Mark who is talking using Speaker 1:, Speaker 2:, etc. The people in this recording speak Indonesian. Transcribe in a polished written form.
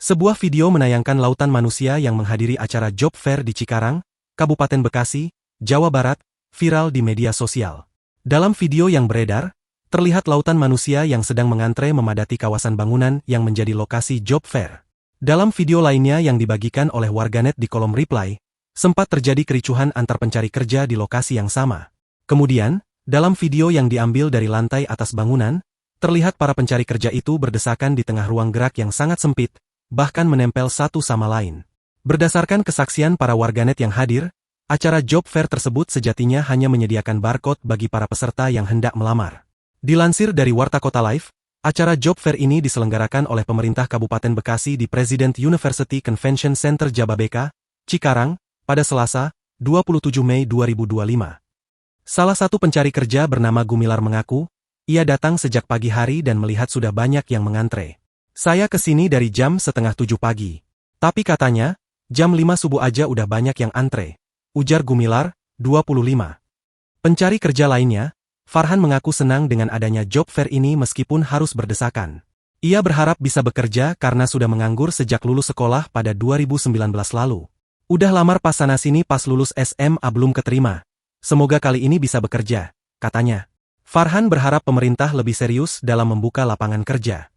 Speaker 1: Sebuah video menayangkan lautan manusia yang menghadiri acara job fair di Cikarang, Kabupaten Bekasi, Jawa Barat, viral di media sosial. Dalam video yang beredar, terlihat lautan manusia yang sedang mengantre memadati kawasan bangunan yang menjadi lokasi job fair. Dalam video lainnya yang dibagikan oleh warganet di kolom reply, sempat terjadi kericuhan antar pencari kerja di lokasi yang sama. Kemudian, dalam video yang diambil dari lantai atas bangunan, terlihat para pencari kerja itu berdesakan di tengah ruang gerak yang sangat sempit, bahkan menempel satu sama lain. Berdasarkan kesaksian para warganet yang hadir, acara job fair tersebut sejatinya hanya menyediakan barcode bagi para peserta yang hendak melamar. Dilansir dari Warta Kota Live, acara job fair ini diselenggarakan oleh pemerintah Kabupaten Bekasi di President University Convention Center Jababeka, Cikarang, pada Selasa, 27 Mei 2025. Salah satu pencari kerja bernama Gumilar mengaku, ia datang sejak pagi hari dan melihat sudah banyak yang mengantre. Saya kesini dari jam 6:30 pagi. Tapi katanya, jam 5 subuh aja udah banyak yang antre. Ujar Gumilar, 25. Pencari kerja lainnya, Farhan mengaku senang dengan adanya job fair ini meskipun harus berdesakan. Ia berharap bisa bekerja karena sudah menganggur sejak lulus sekolah pada 2019 lalu. Udah lamar pas sana-sini pas lulus SMA belum keterima. Semoga kali ini bisa bekerja, katanya. Farhan berharap pemerintah lebih serius dalam membuka lapangan kerja.